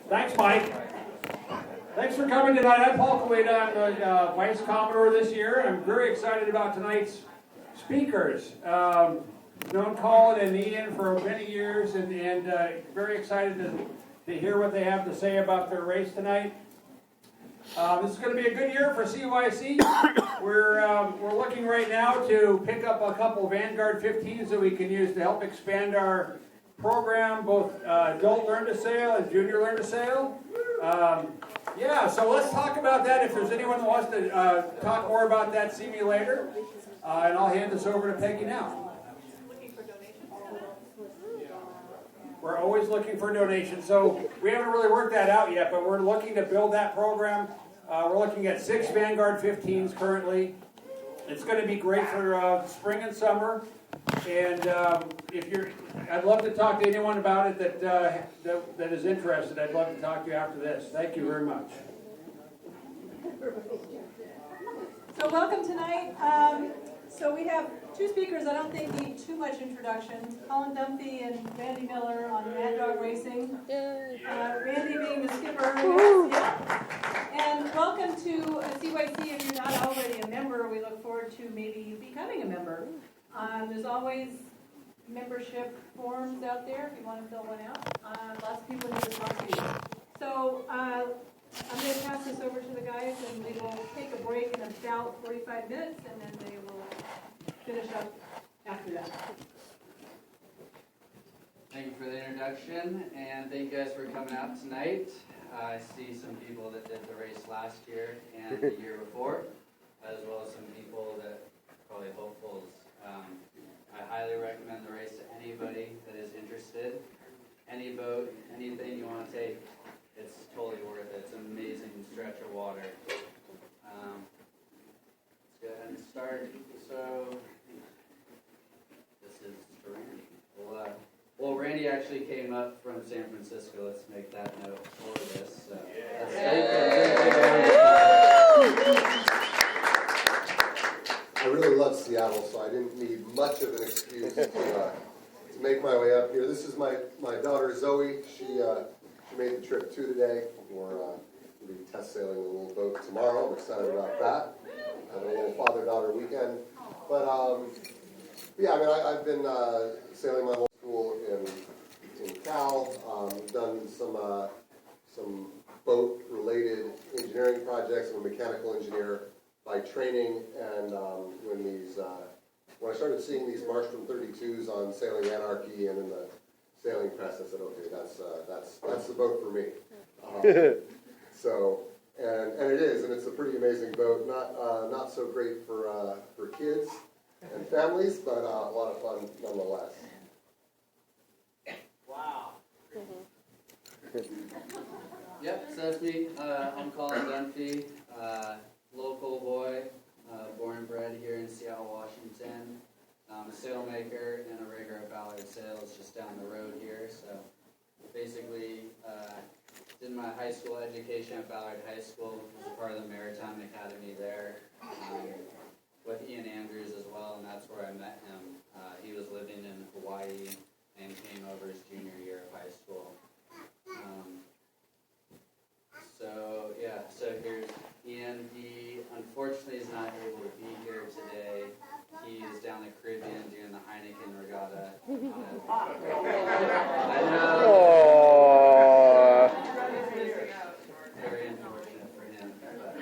Thanks, Mike. Thanks for coming tonight. I'm Paul Kaweda. I'm the Vice Commodore this year. I'm very excited about tonight's speakers. Known Colin and Ian for many years, and very excited to hear what they have to say about their race tonight. This is going to be a good year for CYC. We're looking right now to pick up a couple Vanguard 15s that we can use to help expand our program, both adult learn to sail and junior learn to sail. Yeah, so let's talk about that. If there's anyone that wants to talk more about that, see me later. And I'll hand this over to Peggy now. We're always looking for donations. So we haven't really worked that out yet, but we're looking to build that program. We're looking at 6 Vanguard 15s currently. It's going to be great for spring and summer. And I'd love to talk to anyone about it that is interested. I'd love to talk to you after this. Thank you very much. So welcome tonight. So we have two speakers I don't think need too much introduction. Colin Dunphy and Randy Miller on Mad Dog Racing. Randy being the skipper. Yeah. And welcome to CYC. If you're not already a member, we look forward to maybe you becoming a member. There's always membership forms out there if you want to fill one out. Lots of people need to talk to you. So I'm going to pass this over to the guys, and we will take a break in about 45 minutes, and then they will finish up after that. Thank you for the introduction, and thank you guys for coming out tonight. I see some people that did the race last year and the year before, as well as some people that probably hopefuls. I highly recommend the race to anybody that is interested. Any boat, anything you want to take, it's totally worth it. It's an amazing stretch of water. Let's go ahead and start. So, this is for Randy. Well, Randy actually came up from San Francisco. Let's make that note for this. So, I really love Seattle, so I didn't need much of an excuse to make my way up here. This is my daughter Zoe. She made the trip too today. We're going to be test sailing a little boat tomorrow. I'm excited about that. Have a little father-daughter weekend. But yeah, I mean, I've been sailing my whole school in Cal. Done some boat-related engineering projects. I'm a mechanical engineer by training, and when I started seeing these Marstrom 32s on Sailing Anarchy and in the sailing press, I said, okay, that's the boat for me. So, and it is, and it's a pretty amazing boat. Not so great for kids and families, but a lot of fun nonetheless. Wow. Yep, so that's me. I'm Colin Dunphy. Local boy, born and bred here in Seattle, Washington. I'm a sailmaker and a rigger at Ballard Sails just down the road here. So basically, did my high school education at Ballard High School, was a part of the Maritime Academy there, with Ian Andrews as well, and that's where I met him. He was living in Hawaii and came over his junior year of high school. So yeah, so here's Ian. He unfortunately is not able to be here today. He is down the Caribbean doing the Heineken Regatta. I know. Very unfortunate for him. But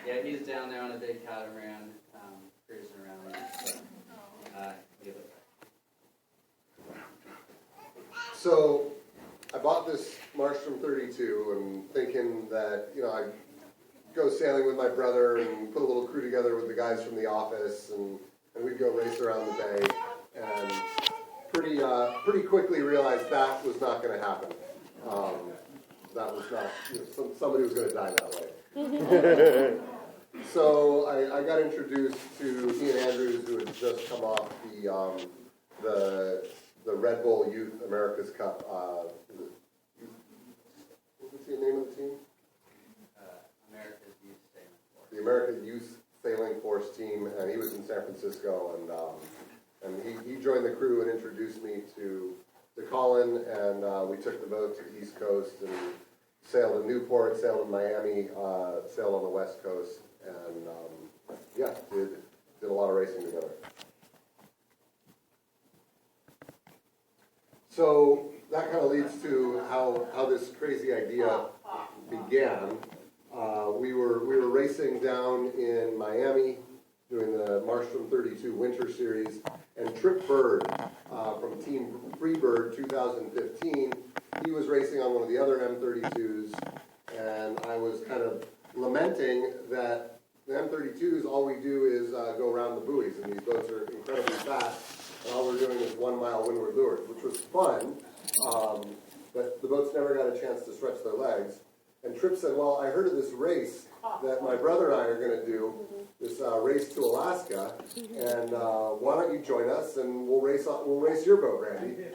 yeah, he's down there on a big catamaran, cruising around. So, give it. So I bought this Marstrom 32 and thinking that, I'd go sailing with my brother and put a little crew together with the guys from the office, and we'd go race around the bay, and pretty quickly realized that was not going to happen. That was not, somebody was going to die that way. So I got introduced to Ian Andrews, who had just come off the Red Bull Youth America's Cup. What's the name of the team? America's Youth Sailing Force. The American Youth Sailing Force team, and he was in San Francisco, and he joined the crew and introduced me to Colin, and we took the boat to the East Coast, and sailed in Newport, sailed in Miami, sailed on the West Coast, and yeah, did a lot of racing together. So that kind of leads to how this crazy idea began. We were racing down in Miami, doing the Marshall 32 Winter Series, and Trip Bird from Team Freebird 2015, he was racing on one of the other M32s, and I was kind of lamenting that the M32s, all we do is go around the buoys, and these boats are incredibly fast, and all we're doing is 1 mile windward lures, which was fun, but the boats never got a chance to stretch their legs. And Tripp said, well, I heard of this race that my brother and I are going to do, this race to Alaska, and why don't you join us, and we'll race your boat, Randy.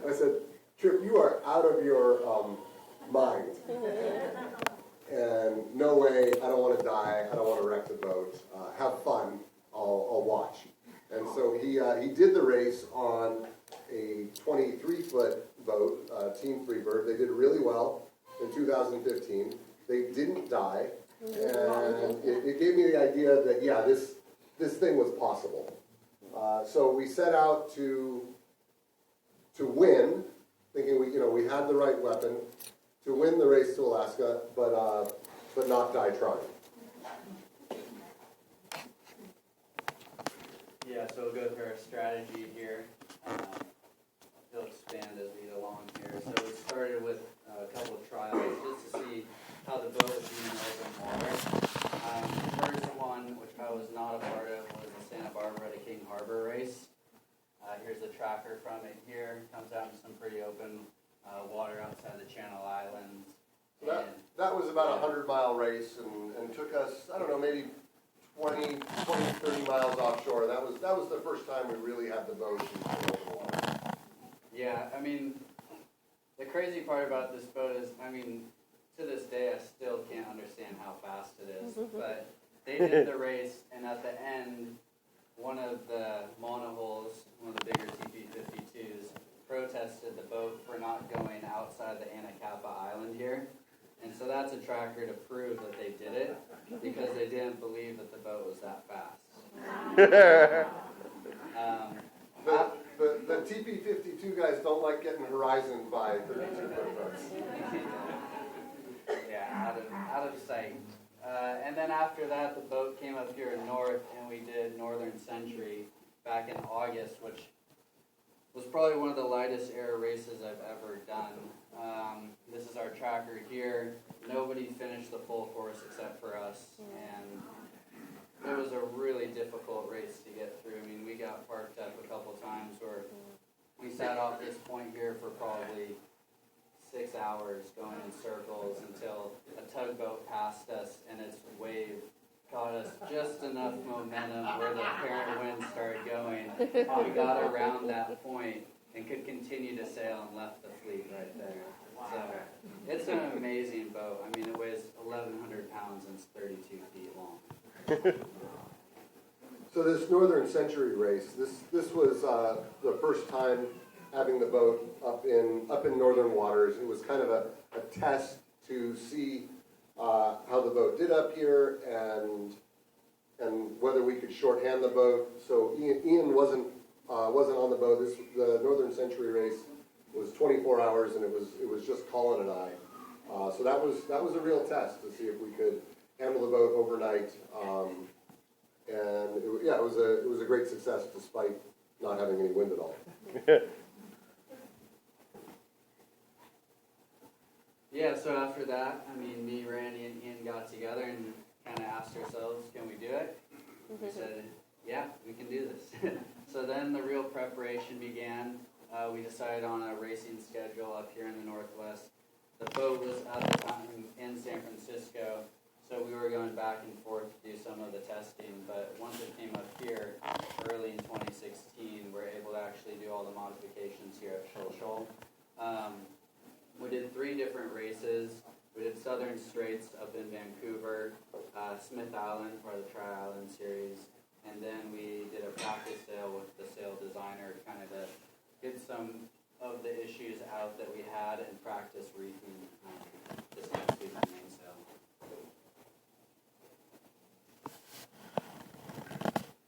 I said, Tripp, you are out of your mind. And no way, I don't want to die, I don't want to wreck the boat. Have fun, I'll watch. And so he did the race on a 23-foot boat, Team Freebird. They did really well in 2015. They didn't die, and it gave me the idea that, yeah, this thing was possible. So we set out to win, thinking we had the right weapon, to win the race to Alaska, but not die trying. Yeah, so we'll go through our strategy here. He'll expand as we go along here. So we started with a couple of trials just to see how the boat would be in open water. The first one, which I was not a part of, was the Santa Barbara to King Harbor race. Here's the tracker from it here. Comes out in some pretty open water outside the Channel Islands. So that was about a 100-mile race and took us, I don't know, maybe 20, 30 miles offshore. That was the first time we really had the boat in open water. Yeah, I mean, the crazy part about this boat is, I mean, to this day I still can't understand how fast it is. But they did the race, and at the end, one of the monohulls, one of the bigger TP-52s, protested the boat for not going outside the Anacapa Island here. And so that's a tracker to prove that they did it, because they didn't believe that the boat was that fast. The TP-52 guys don't like getting horizoned by 32-foot boats. Yeah, out of sight. And then after that, the boat came up here north, and we did Northern Century back in August, which was probably one of the lightest air races I've ever done. This is our tracker here. Nobody finished the full course except for us, and it was a really difficult race to get through. I mean, we got parked up a couple times where we sat off this point here for probably 6 hours going in circles until a tugboat passed us, and its wave got us just enough momentum where the apparent wind started going. We got around that point and could continue to sail and left the fleet right there. So it's an amazing boat. I mean, it weighs 1,100 pounds and it's 32 feet long. So this Northern Century race, this was the first time having the boat up in northern waters. It was kind of a test to see how the boat did up here and whether we could shorthand the boat. So Ian wasn't on the boat. The Northern Century race was 24 hours, and it was just Colin and I. So that was a real test to see if we could handle the boat overnight. And it was a great success despite not having any wind at all. Yeah, so after that, I mean, me, Randy, and Ian got together and kind of asked ourselves, can we do it? We said, yeah, we can do this. So then the real preparation began. We decided on a racing schedule up here in the Northwest. The boat was at the time in San Francisco, so we were going back and forth to do some of the testing. But once it came up here, early in 2016, we were able to actually do all the modifications here at Shoal Shoal. We did 3 different races. We did Southern Straits up in Vancouver, Smith Island for the Tri-Island Series, and then we did a practice sail with the sail designer, kind of to get some of of the issues out that we had in practice reefing this next week in mainsail.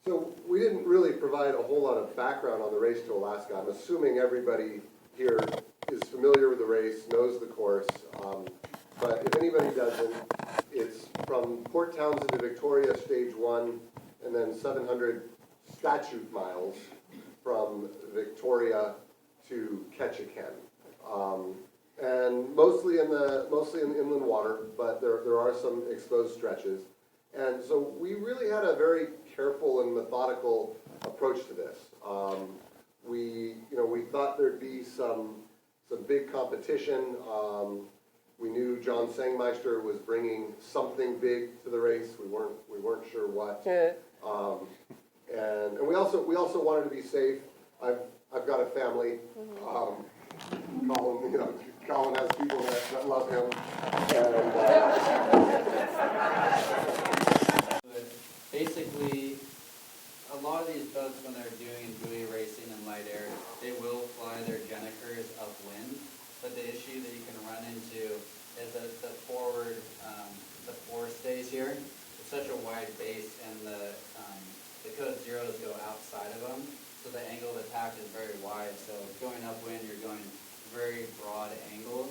So we didn't really provide a whole lot of background on the race to Alaska. I'm assuming everybody here is familiar with the race, knows the course. But if anybody doesn't, it's from Port Townsend to Victoria, stage 1, and then 700 statute miles from Victoria to Ketchikan. And mostly in inland water, but there are some exposed stretches. And so we really had a very careful and methodical approach to this. We thought there'd be some big competition. We knew John Sangmeister was bringing something big to the race. We weren't sure what. And we also wanted to be safe. I've got a family. Colin has people that love him. But basically, a lot of these boats, when they're doing buoy racing in light air, they will fly their Genekers upwind. But the issue that you can run into is that the forward, the fore stays here. It's such a wide base, and the code zeros go outside of them, so the angle of attack is very wide. So going upwind, you're going very broad angles.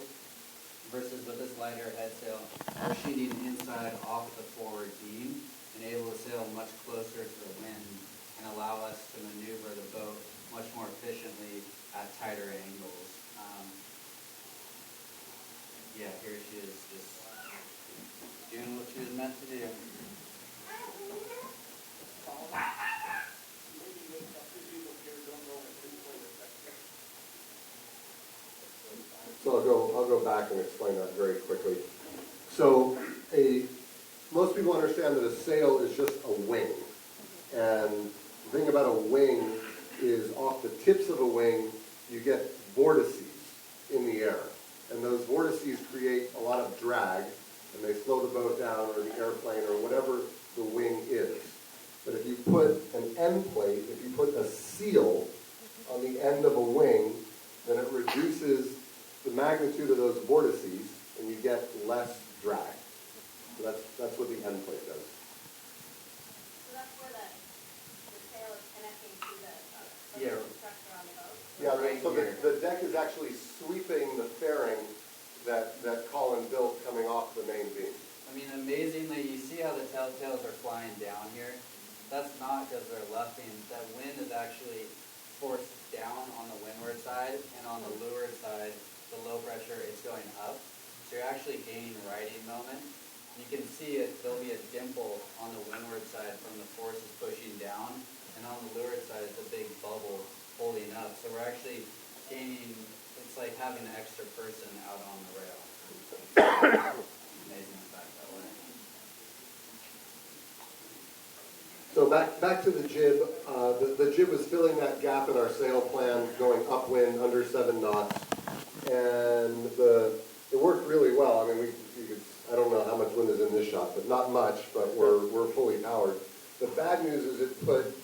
Versus with this lighter head sail, we're shooting inside off the forward beam and able to sail much closer to the wind and allow us to maneuver the boat much more efficiently at tighter angles. Yeah, here she is just doing what she was meant to do. So I'll go back and explain that very quickly. So most people understand that a sail is just a wing. And the thing about a wing is off the tips of a wing, you get vortices in the air. And those vortices create a lot of drag, and they slow the boat down or the airplane or whatever the wing is. But if you put an end plate, if you put a seal on the end of a wing, then it reduces the magnitude of those vortices, and you get less drag. So that's what the end plate does. So that's where the sail is connecting to the Yeah. structure on the boat? Yeah, Right so here. the deck is actually sweeping the fairing that Colin built coming off the main beam. I mean, amazingly, you see how the telltales are flying down here? That's not because they're luffing. That wind is actually forced down on the windward side, and on the leeward side, the low pressure is going up. So you're actually gaining riding moment. You can see there'll be a dimple on the windward side from the forces pushing down, and on the leeward side, it's a big bubble holding up. So we're actually gaining, it's like having an extra person out on the rail. Amazing fact that way. So back to the jib. The jib was filling that gap in our sail plan, going upwind under 7 knots, and it worked really well. I mean, I don't know how much wind is in this shot, but not much. But we're fully powered. The bad news is it put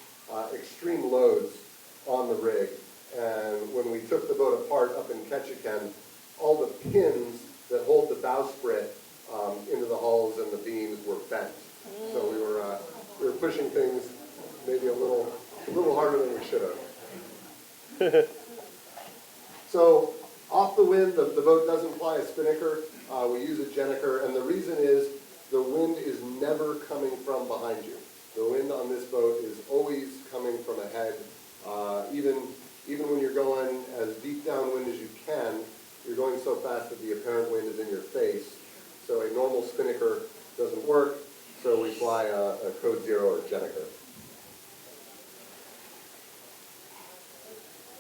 extreme loads on the rig, and when we took the boat apart up in Ketchikan, all the pins that hold the bowsprit into the hulls and the beams were bent. So we were pushing things maybe a little harder than we should have. So off the wind, the boat doesn't fly a spinnaker. We use a Geneker, and the reason is the wind is never coming from behind you. The wind on this boat is always coming from ahead. Even when you're going as deep downwind as you can, you're going so fast that the apparent wind is in your face. So a normal spinnaker doesn't work, so we fly a code 0 or Geneker.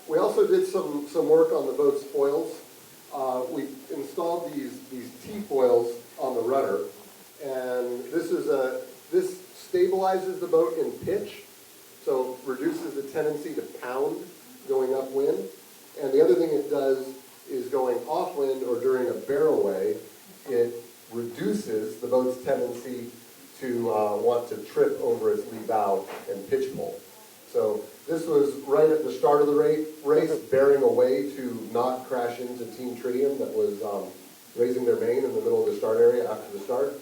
We also did some work on the boat's foils. We installed these T-foils on the rudder, and this stabilizes the boat in pitch, so reduces the tendency to pound going upwind. And the other thing it does is going offwind or during a barrelway, it reduces the boat's tendency to want to trip over its lee bow and pitch pull. So this was right at the start of the race, bearing away way to not crash into Team Tritium that was raising their main in the middle of the start area after the start.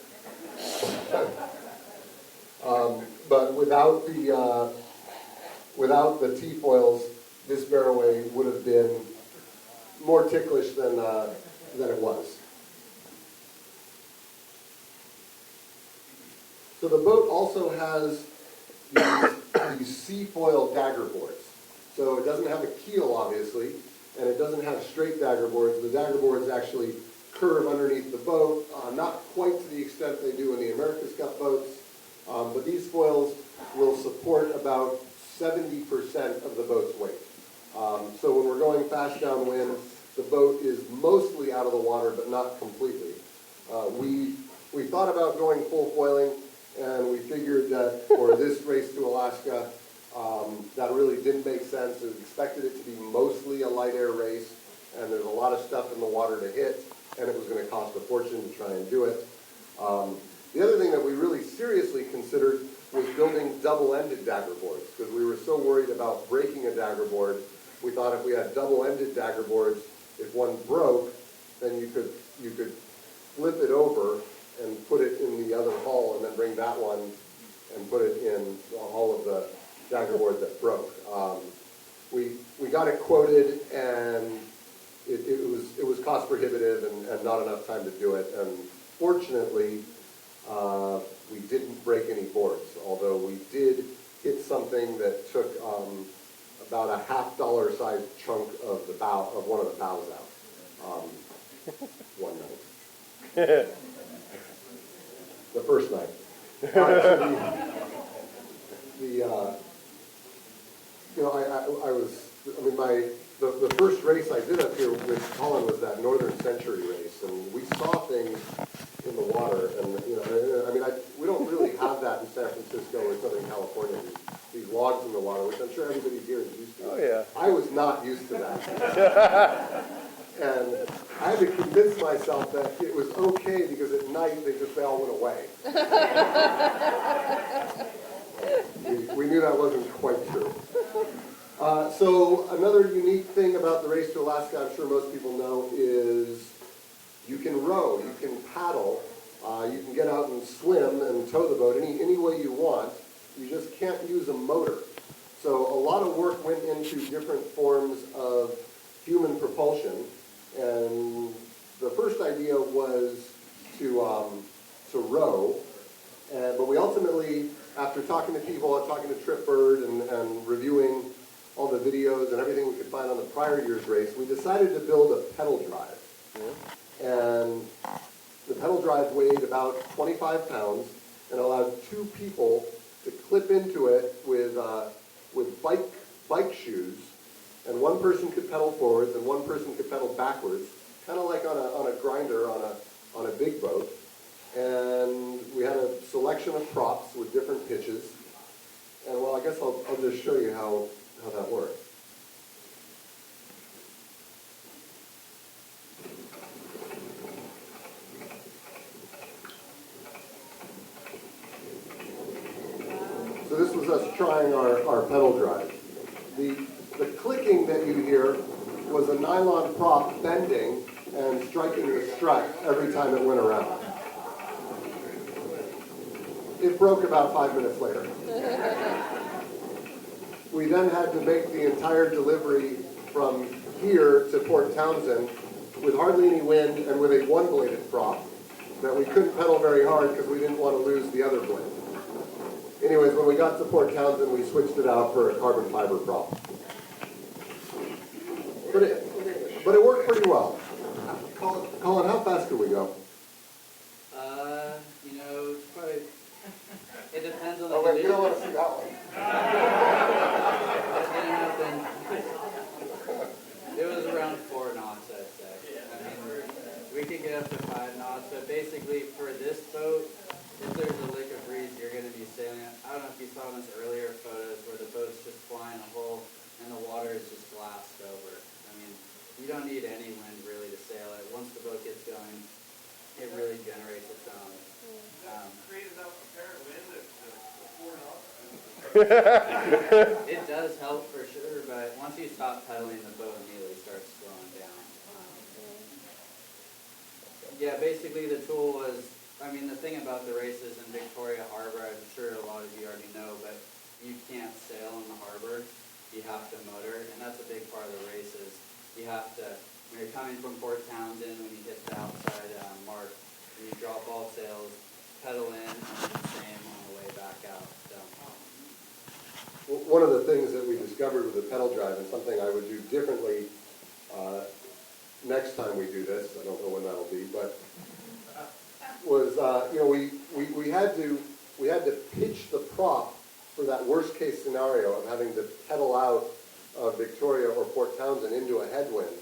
But without the T-foils, this barrelway would have been more ticklish than it was. So the boat also has these C-foil dagger boards. So it doesn't have a keel, obviously, and it doesn't have straight dagger boards. The dagger boards actually curve underneath the boat, not quite to the extent they do in the America's Cup boats, but these foils will support about 70% of the boat's weight. So when we're going fast downwind, the boat is mostly out of the water, but not completely. We thought about going full foiling, and we figured that for this race to Alaska, that really didn't make sense. We expected it to be mostly a light air race, and there's a lot of stuff in the water to hit, and it was going to cost a fortune to try and do it. The other thing that we really seriously considered was building double-ended dagger boards, because we were so worried about breaking a dagger board. We thought if we had double-ended dagger boards, if one broke, then you could flip it over and put it in the other hull, and then bring that one and put it in the hull of the dagger board that broke. We got it quoted, and it was cost prohibitive and not enough time to do it. And fortunately, we didn't break any boards, although we did hit something that took about a $50 sized chunk of the bow of one of the bows out one night. The first night. All right, so the first race I did up here with Colin was that Northern Century race, and we saw things in the water, and we don't really have that in San Francisco or Southern California. These logs in the water, which I'm sure everybody here is used to. Oh yeah. I was not used to that. And I had to convince myself that it was okay because at night they all went away. We knew that wasn't quite true. So another unique thing about the Race to Alaska, I'm sure most people know, is you can row, you can paddle, you can get out and swim and tow the boat any way you want. You just can't use a motor. So a lot of work went into different forms of human propulsion. And the first idea was to row, but we ultimately, after talking to people, talking to Trip Bird and reviewing all the videos and everything we could find on the prior year's race, we decided to build a pedal drive. Yeah. And the pedal drive weighed about 25 pounds and allowed two people to clip into it with bike shoes. And one person could pedal forwards and one person could pedal backwards, kind of like on a grinder on a big boat. And we had a selection of props with different pitches. And well, I guess I'll just show you how that works. So this was us trying our pedal drive. The clicking that you hear was a nylon prop bending and striking the strut every time it went around. It broke about 5 minutes later. We then had to make the entire delivery from here to Port Townsend with hardly any wind and with a one-bladed prop that we couldn't pedal very hard because we didn't want to lose the other blade. Anyways, when we got to Port Townsend, we switched it out for a carbon fiber prop. But it worked pretty well. Colin, how fast could we go? Probably, it depends on the Oh wait, you condition. don't want to see that one. It was around 4 knots, I'd say. I mean, we could get up to 5 knots, but basically for this boat, if there's a lick of breeze, you're going to be sailing. I don't know if you saw in those earlier photos where the boat's just flying a hole and the water is just glassed over. I mean, you don't need any wind really to sail it. Once the boat gets going, it really generates its own. Create enough apparent wind to It does help for sure, but once you stop pedaling, the boat immediately starts slowing down. Yeah, basically the tool was, I mean, the thing about the races in Victoria Harbor, I'm sure a lot of you already know, but you can't sail in the harbor. You have to motor, and that's a big part of the races. You have to, when you're coming from Port Townsend, when you hit the outside mark, when you drop all sails, pedal in, and the same on the way back out. So. One of the things that we discovered with the pedal drive, and something I would do differently next time we do this, I don't know when that'll be, but was we had to pitch the prop for that worst case scenario of having to pedal out of Victoria or Port Townsend into a headwind.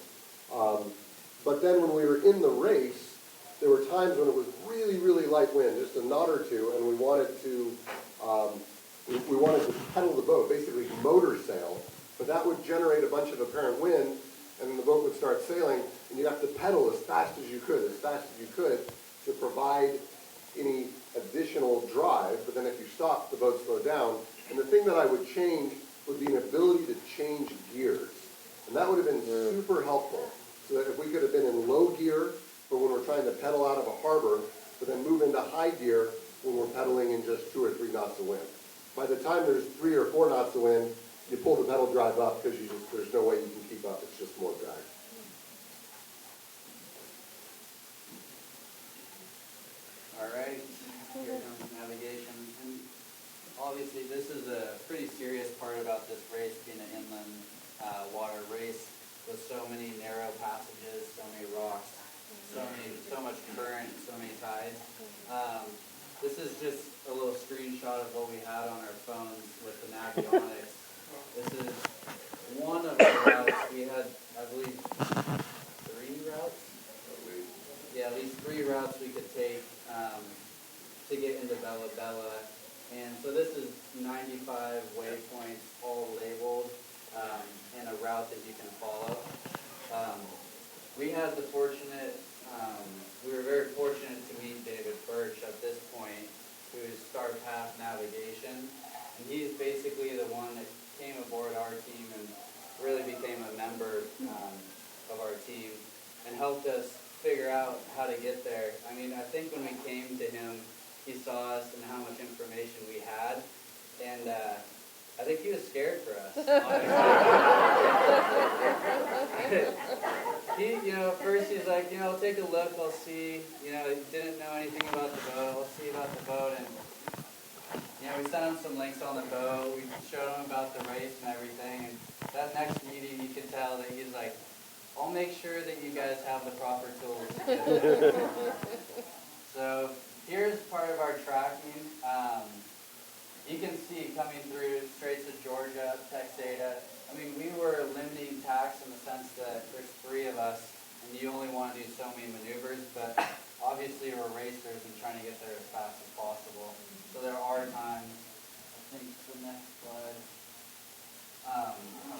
But then when we were in the race, there were times when it was really, really light wind, just a knot or two, and we wanted to pedal the boat, basically motor sail, but that would generate a bunch of apparent wind, and then the boat would start sailing, and you'd have to pedal as fast as you could to provide any additional drive, but then if you stopped, the boat slowed down. And the thing that I would change would be an ability to change gears. And that would have been super helpful, so that if we could have been in low gear for when we're trying to pedal out of a harbor, but then move into high gear when we're pedaling in just 2 or 3 knots of wind. By the time there's 3 or 4 knots of wind, you pull the pedal drive up because there's no way you can keep up. It's just more drag. All right, here comes navigation. And obviously, this is a pretty serious part about this race, being an inland water race with so many narrow passages, so many rocks, so much current, so many tides. This is just a little screenshot of what we had on our phones with the Navionics. This is one of the routes. We had, I believe, 3 routes? Yeah, at least 3 routes we could take to get into Bella Bella. And so this is 95 waypoints, all labeled, and a route that you can follow. We had the fortunate, we were very fortunate to meet David Birch at this point, who's Star Path Navigation. And he's basically the one that came aboard our team and really became a member of our team and helped us figure out how to get there. I mean, I think when we came to him, he saw us and how much information we had, and I think he was scared for us, honestly. He, first he's like, I'll take a look, I'll see, he didn't know anything about the boat, I'll see about the boat, and we sent him some links on the boat, we showed him about the race and everything, and that next meeting you could tell that he's like, I'll make sure that you guys have the proper tools to get there. So here's part of our tracking. You can see coming through Straits of Georgia, Texada. I mean, we were limiting tacks in the sense that there's 3 of us, and you only want to do so many maneuvers, but obviously we're racers and trying to get there as fast as possible. So there are times, I think the next slide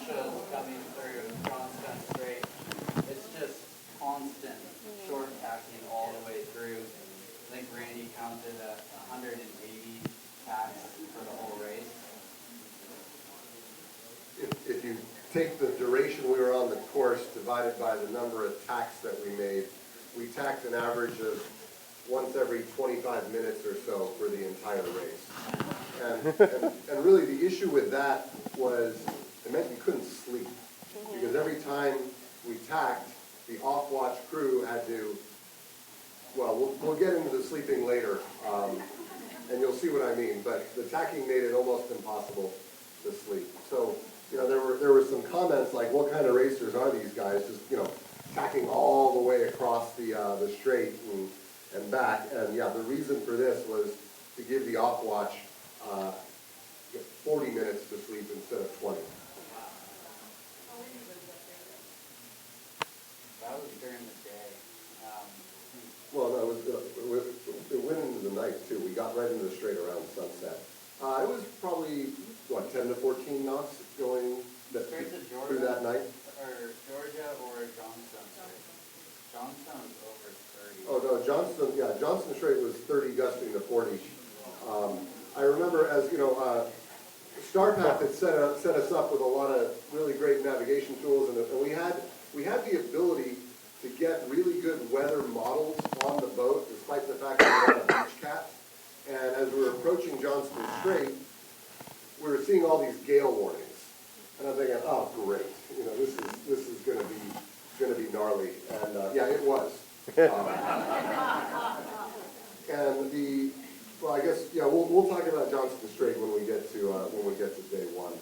shows coming through Johnstone Strait. It's just constant short tacking all the way through. I think Randy counted 180 tacks for the whole race. If you take the duration we were on the course divided by the number of tacks that we made, we tacked an average of once every 25 minutes or so for the entire race. And really the issue with that was it meant you couldn't sleep. Because every time we tacked, the off-watch crew had to, well, we'll get into the sleeping later, and you'll see what I mean, but the tacking made it almost impossible to sleep. So, there were some comments like, what kind of racers are these guys? Just, tacking all the way across the strait and back. And yeah, the reason for this was to give the off-watch 40 minutes to sleep instead of 20. That was during the day. Well, no, it went into the night, too. We got right into the strait around sunset. It was probably, 10 to 14 knots going through that night? Or Georgia or Johnstone Strait? Johnstone's over 30. Oh, no, Johnston Strait was 30 gusting to 40. I remember as, StarPath had set us up with a lot of really great navigation tools, and we had the ability to get really good weather models on the boat, despite the fact that we were on a beach cat. And as we were approaching Johnston Strait, we were seeing all these gale warnings. And I'm thinking, oh, great, this is going to be gnarly. And yeah, it was. Well, I guess we'll talk about Johnston Strait when we get to day one.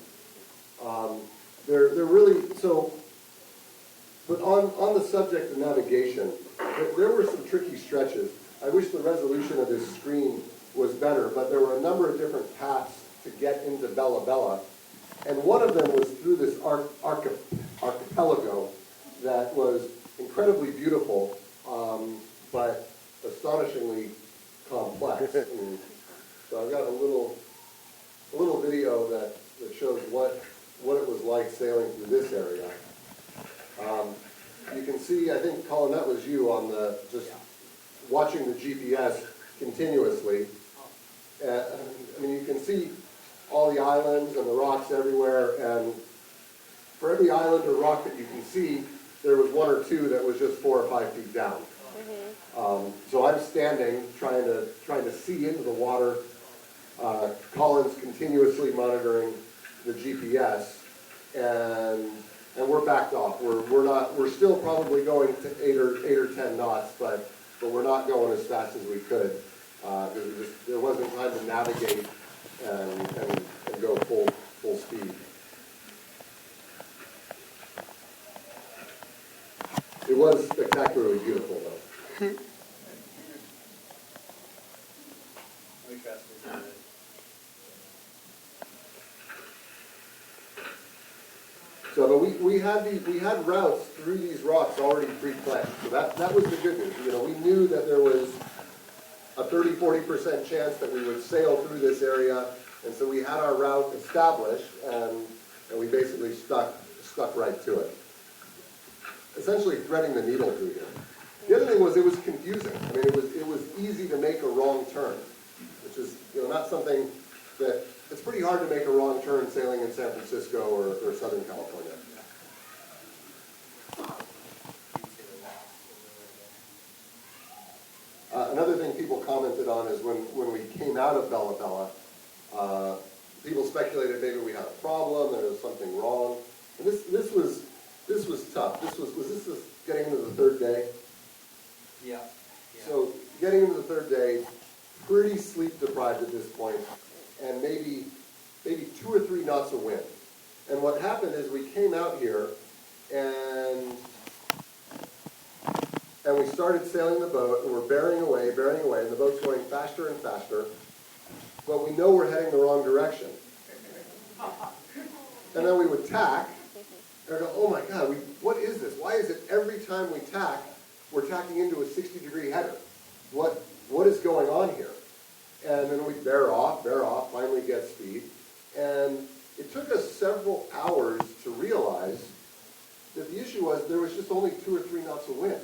They're really so. But on the subject of navigation, there were some tricky stretches. I wish the resolution of this screen was better, but there were a number of different paths to get into Bella Bella, and one of them was through this archipelago that was incredibly beautiful, but astonishingly complex. And so I've got a little video that shows what it was like sailing through this area. You can see, I think, Colin, that was you on just watching the GPS continuously. You can see all the islands and the rocks everywhere, and for every island or rock that you can see, there was one or two that was just 4 or 5 feet down. So I'm standing, trying to see into the water. Colin's continuously monitoring the GPS, and we're backed off. We're still probably going to 8 or 10 knots, but we're not going as fast as we could because there wasn't time to navigate and go full speed. It was spectacularly beautiful, though. So, but we had routes through these rocks already pre-planned. So that was the good news. We knew that there was a 30-40% chance that we would sail through this area, and so we had our route established, and we basically stuck right to it. Essentially threading the needle through here. The other thing was it was confusing. It was easy to make a wrong turn, which is not something that it's pretty hard to make a wrong turn sailing in San Francisco or Southern California. Another thing people commented on is when we came out of Bella Bella, people speculated maybe we had a problem, there was something wrong. And this was tough. Was this getting into the third day? Yeah. So getting into the third day, pretty sleep deprived at this point, and maybe 2 or 3 knots of wind. And what happened is we came out here and we started sailing the boat, and we're bearing away, and the boat's going faster and faster, but we know we're heading the wrong direction. And then we would tack, and go, oh my God, what is this? Why is it every time we tack, we're tacking into a 60-degree header? What is going on here? And then we bear off, finally get speed. And it took us several hours to realize that the issue was there was just only 2 or 3 knots of wind.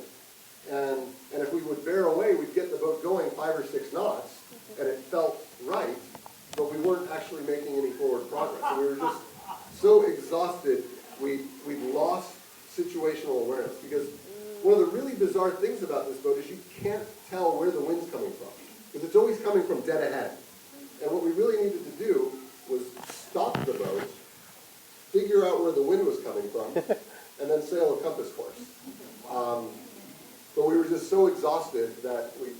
And if we would bear away, we'd get the boat going 5 or 6 knots, and it felt right, but we weren't actually making any forward progress. And we were just so exhausted, we lost situational awareness. Because one of the really bizarre things about this boat is you can't tell where the wind's coming from, because it's always coming from dead ahead. And what we really needed to do was stop the boat, figure out where the wind was coming from, and then sail a compass course. But we were just so exhausted that we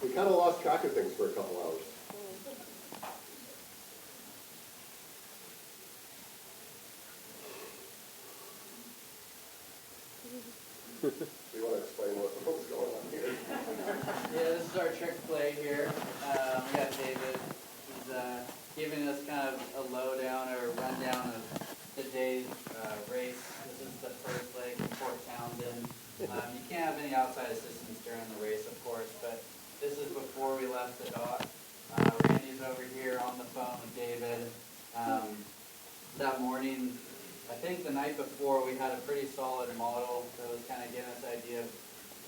kind of lost track of things for a couple hours. Do you want to explain what was going on here? Yeah, this is our trick play here. We got David. He's giving us kind of a lowdown or rundown of the day's race. This is the first leg in Fort Townsend. You can't have any outside assistance during the race, of course, but this is before we left the dock. Randy's over here on the phone with David. That morning, I think the night before, we had a pretty solid model that was kind of giving us an idea of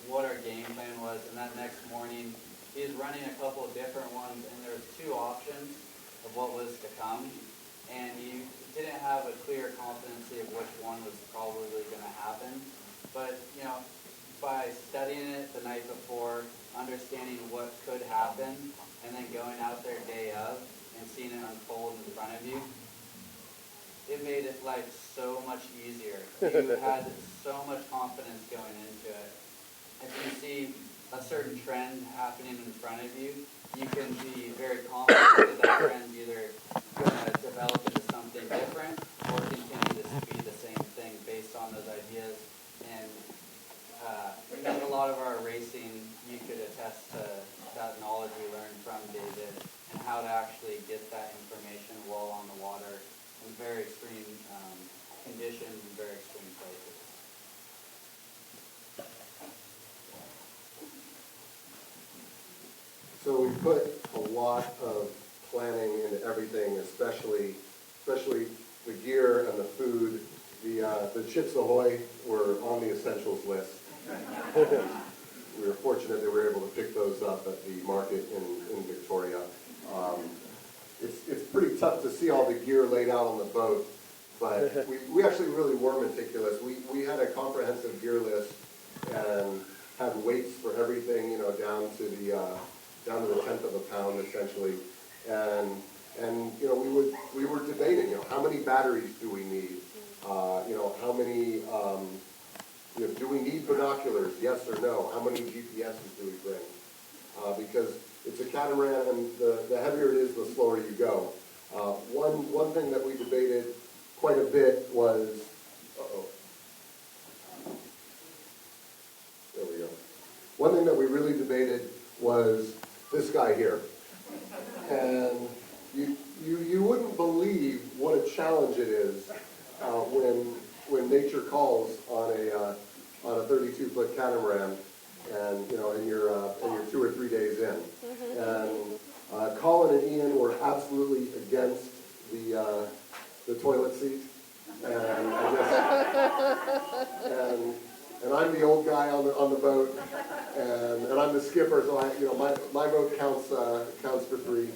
what our game plan was, and that next morning, he was running a couple of different ones, and there was 2 options. of what was to come, and you didn't have a clear competency of which one was probably going to happen. But, you know, by studying it the night before, understanding what could happen, and then going out there day of and seeing it unfold in front of you, it made it life so much easier. You had so much confidence going into it. If you see a certain trend happening in front of you, you can be very confident that that trend's either going to develop into something different or continue to be the same thing based on those ideas. And a lot of our racing, you could attest to that knowledge we learned from David and how to actually get that information while on the water in very extreme conditions and very extreme places. So we put a lot of planning into everything, especially the gear and the food. The Chips Ahoy were on the essentials list. We were fortunate that we were able to pick those up at the market in Victoria. It's pretty tough to see all the gear laid out on the boat, but we actually really were meticulous. We had a comprehensive gear list and had weights for everything, you know, down to the tenth of a pound essentially, and you know we were debating, you know, how many batteries do we need, you know, how many, you know, do we need binoculars, yes or no, how many GPSs do we bring, because it's a catamaran and the heavier it is, the slower you go. One thing that we debated quite a bit was, there we go. One thing that we really debated was this guy here. And you wouldn't believe what a challenge it is when nature calls on a 32-foot catamaran, and you know, and you're 2 or 3 days in. And Colin and Ian were absolutely against the toilet seat, and and I'm the old guy on the boat, and I'm the skipper, so my boat counts for 3.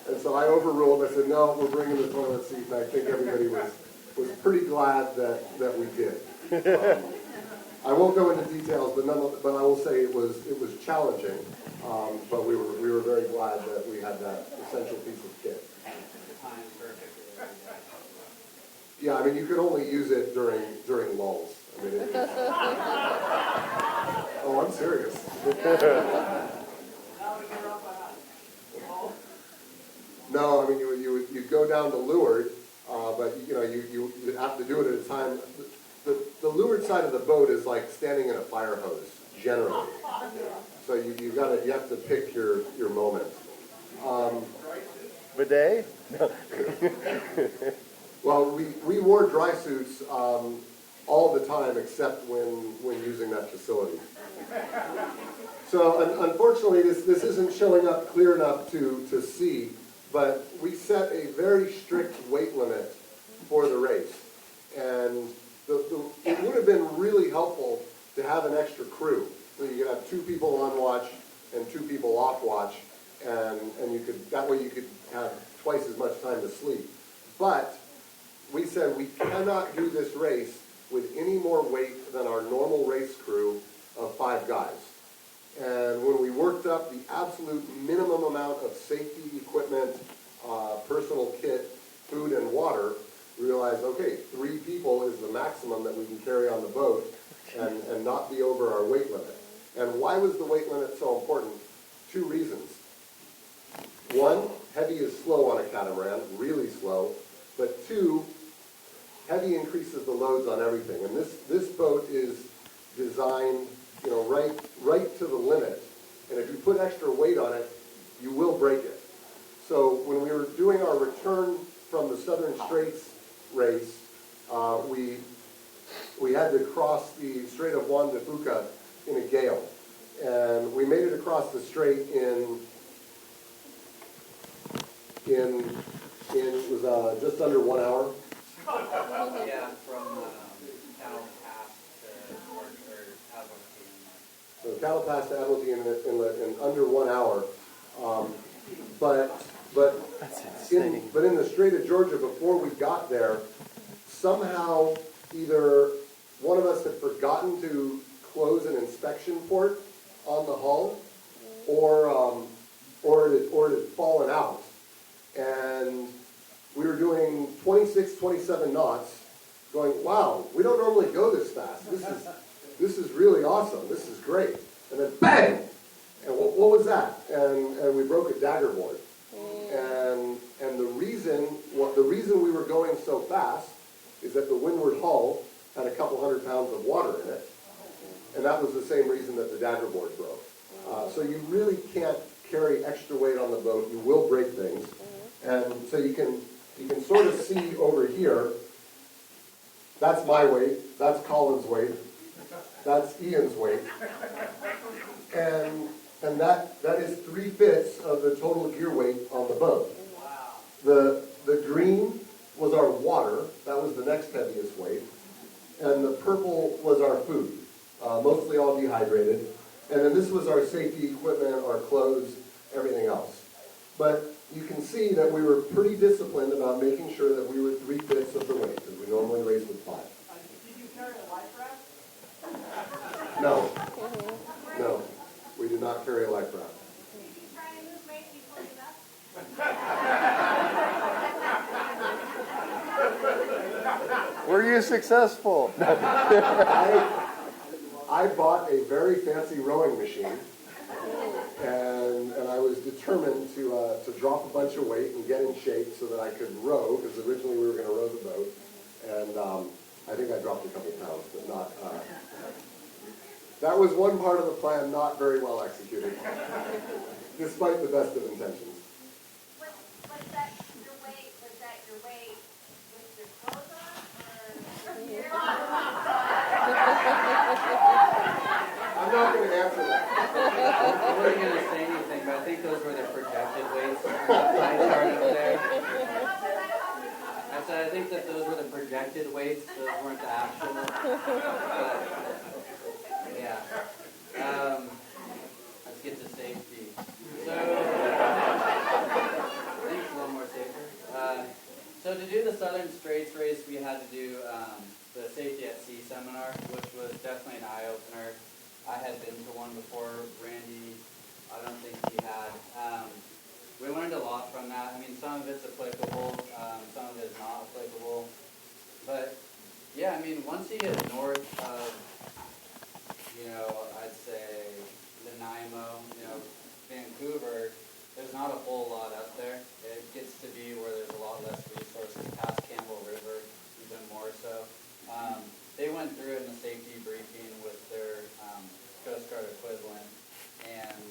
And so I overruled. I said, no, we're bringing the toilet seat, and I think everybody was pretty glad that we did. I won't go into details, but I will say it was challenging, but we were very glad that we had that essential piece of kit. Yeah, I mean, you could only use it during lulls. I mean, oh, I'm serious. No, I mean, you'd go down to leeward, but you know, you have to do it at a time. The leeward side of the boat is like standing in a fire hose, generally. So you have to pick your moment. Bidet? No. Well, we wore dry suits all the time except when using that facility. So unfortunately, this isn't showing up clear enough to see, but we set a very strict weight limit for the race. And it would have been really helpful to have an extra crew. So you could have 2 people on watch and 2 people off watch, and that way you could have twice as much time to sleep. But we said we cannot do this race with any more weight than our normal race crew of 5 guys. And when we worked up the absolute minimum amount of safety equipment, personal kit, food, and water, we realized, okay, 3 people is the maximum that we can carry on the boat and not be over our weight limit. And why was the weight limit so important? 2 reasons. 1, heavy is slow on a catamaran, really slow. But 2, heavy increases the loads on everything. And this boat is designed, you know, right to the limit. And if you put extra weight on it, you will break it. So when we were doing our return from the Southern Straits race, we had to cross the Strait of Juan de Fuca in a gale. And we made it across the strait it was just under 1 hour. Yeah, from Cattle Pass to Admiralty. So Cattle Pass to Admiralty Inlet in under 1 hour. But in the Strait of Georgia, before we got there, somehow either one of us had forgotten to close an inspection port on the hull, or it had fallen out. And we were doing 26, 27 knots, going, wow, we don't normally go this fast. This is really awesome. This is great. And then bang! And what was that? And we broke a dagger board. And the reason we were going so fast is that the windward hull had a couple 100 pounds of water in it, and that was the same reason that the dagger board broke. So you really can't carry extra weight on the boat. You will break things, and so you can sort of see over here. That's my weight. That's Colin's weight. That's Ian's weight, and that is 3/5 of the total gear weight on the boat. The green was our water. That was the next heaviest weight. And the purple was our food, mostly all dehydrated. And then this was our safety equipment, our clothes, everything else. But you can see that we were pretty disciplined about making sure that we were 3/5 of the weight, because we normally race with 5. Did you carry a life raft? No. No, we did not carry a life raft. Did you try to lose weight before you left? Were you successful? I bought a very fancy rowing machine, and I was determined to drop a bunch of weight and get in shape so that I could row, because originally we were going to row the boat, and I think I dropped a couple pounds, but not. That was one part of the plan not very well executed, despite the best of intentions. Was that your weight with your clothes on, I'm not going to answer that. I wasn't going to say anything, but I think those were the projected weights. I charted there. I said I think that those were the projected weights. Those weren't the actual. But, yeah. Let's get to safety. So, I think it's a little more safer. So to do the Southern Straits race, we had to do the Safety at Sea seminar, which was definitely an eye-opener. I had been to one before. Randy, I don't think he had. We learned a lot from that. I mean, some of it's applicable, some of it is not applicable. But, yeah, I mean, once you get north of, I'd say Nanaimo, Vancouver, there's not a whole lot up there. It gets to be where there's a lot less resources, past Campbell River, even more so. They went through it in the safety briefing with their Coast Guard equivalent, and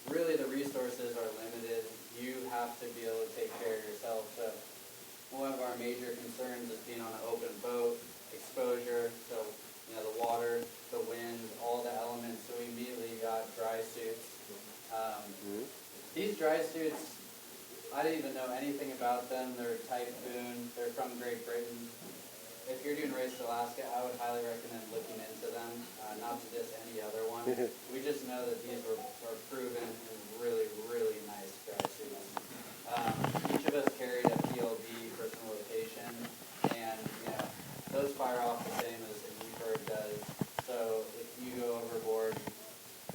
really the resources are limited. You have to be able to take care of yourself. So one of our major concerns is being on an open boat, exposure, so the water, the wind, all the elements. So we immediately got dry suits. These dry suits, I didn't even know anything about them. They're Typhoon. They're from Great Britain. If you're doing Race to Alaska, I would highly recommend looking into them, not to diss any other one. We just know that these were proven and really, really nice dry suits. Each of us carried a PLB, personal location, and those fire off the same as a U-bird does. So if you go overboard,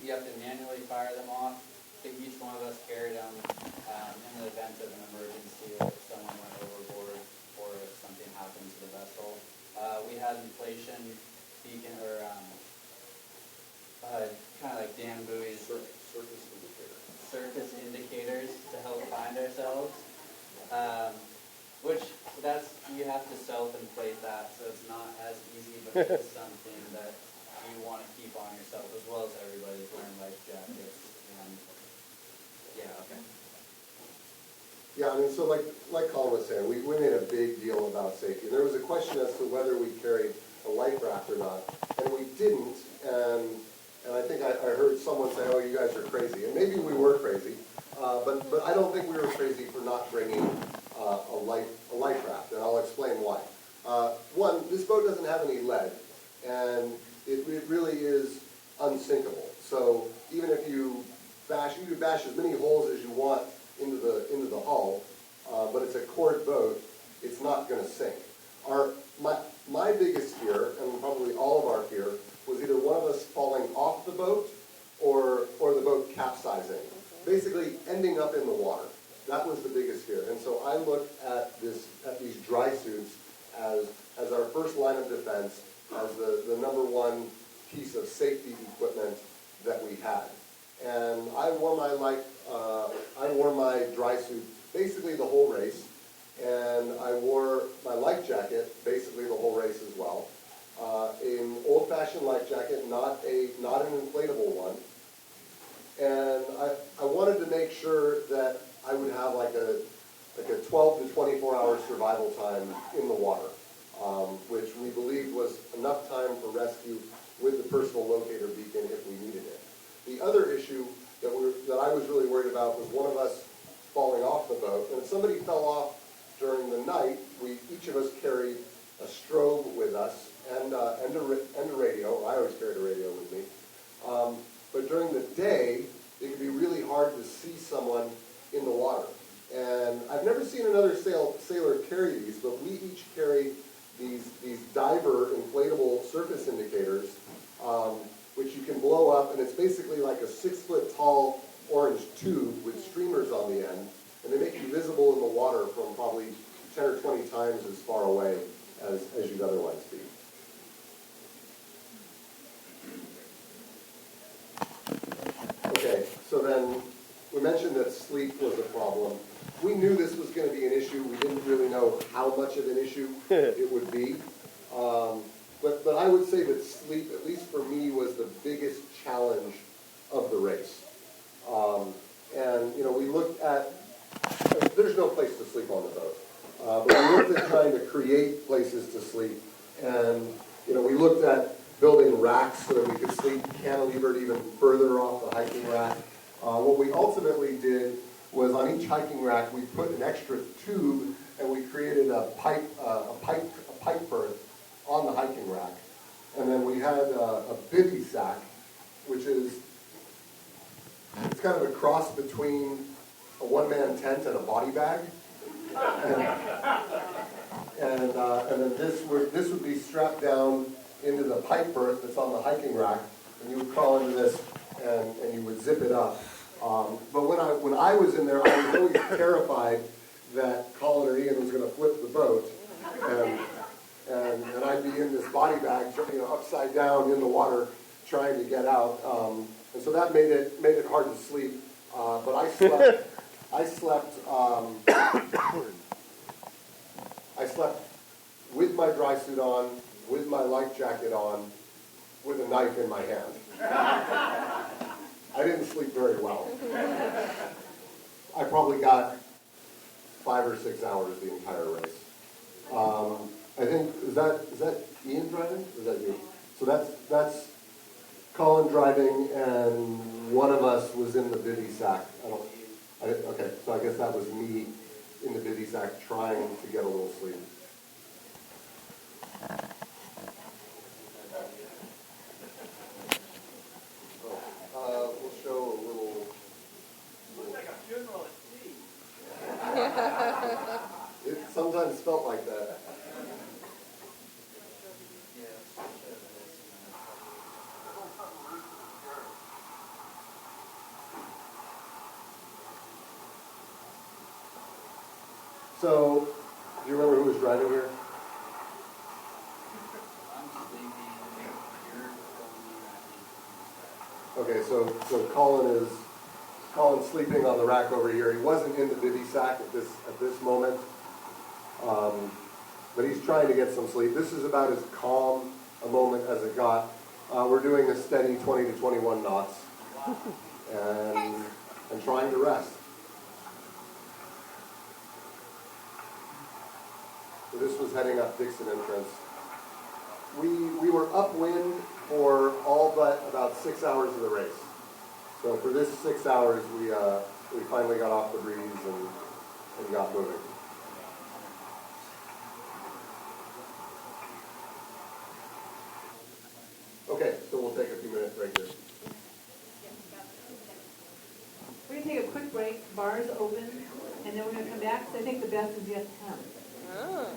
you have to manually fire them off. But each one of us carried them in the event of an emergency, or if someone went overboard, or if something happened to the vessel. We had inflation beacon, or kind of like dam buoys, surface indicators to help find ourselves. Which you have to self-inflate that, so it's not as easy, but it's something that you want to keep on yourself, as well as everybody's wearing life jackets. And yeah, okay. Yeah, I mean, so like Colin was saying, we made a big deal about safety. There was a question as to whether we carried a life raft or not, and we didn't. And I think I heard someone say, "Oh, you guys are crazy," and maybe we were crazy, but I don't think we were crazy for not bringing a life raft, and I'll explain why. One, this boat doesn't have any lead, and it really is unsinkable. So even if you bash, you can bash as many holes as you want into the hull, but it's a cord boat, it's not gonna sink. My biggest fear, and probably all of our fear, was either one of us falling off the boat or the boat capsizing, basically ending up in the water. That was the biggest fear. And so I looked at these dry suits as our first line of defense, as the number one piece of safety equipment that we had. And I wore my dry suit basically the whole race, and I wore my life jacket basically the whole race as well. An old-fashioned life jacket, not an inflatable one. And I wanted to make sure that I would have like a 12 to 24 hour survival time in the water, which we believed was enough time for rescue with the personal locator beacon if we needed it. The other issue that I was really worried about was one of us falling off the boat. And if somebody fell off during the night, each of us carried a strobe with us and a radio. I always carried a radio with me. But during the day, it could be really hard to see someone in the water. And I've never seen another sailor carry these, but we each carry these diver inflatable surface indicators, which you can blow up, and it's basically like a 6-foot tall orange tube with streamers on the end, and they make you visible in the water from probably 10 or 20 times as far away as you'd otherwise be. Okay, so then we mentioned that sleep was a problem. We knew this was going to be an issue. We didn't really know how much of an issue it would be. But I would say that sleep, at least for me, was the biggest challenge of the race. And, we looked at, there's no place to sleep on the boat. But we looked at trying to create places to sleep. And, we looked at building racks so that we could sleep cantilevered even further off the hiking rack. What we ultimately did was on each hiking rack we put an extra tube and we created a pipe berth on the hiking rack. And then we had a bivy sack, which is it's kind of a cross between a one-man tent and a body bag. And then this would be strapped down into the pipe berth that's on the hiking rack, and you would crawl into this and you would zip it up. But when I was in there, I was always terrified that Colin or Ian was going to flip the boat, and I'd be in this body bag, upside down in the water, trying to get out. And so that made it hard to sleep. But I slept with my dry suit on, with my life jacket on, with a knife in my hand. I didn't sleep very well. I probably got 5 or 6 hours the entire race. I think, is that Ian driving? Or is that you? So that's Colin driving, and one of us was in the bivy sack. Okay, so I guess that was me in the bivy sack trying to get a little sleep. We'll show a little. Looks like a funeral at sea. It sometimes felt like that. So, do you remember who was driving here? Okay, so Colin's sleeping on the rack over here. He wasn't in the bivy sack at this moment, but he's trying to get some sleep. This is about as calm a moment as it got. We're doing a steady 20 to 21 knots, and trying to rest. So this was heading up Dixon Entrance. We were upwind for all but about 6 hours of the race. So for this 6 hours, we finally got off the breeze and got moving. Okay, so we'll take a few minutes right here. take a quick break, bars open, and then we're gonna come back, because I think the best is yet to come. Oh.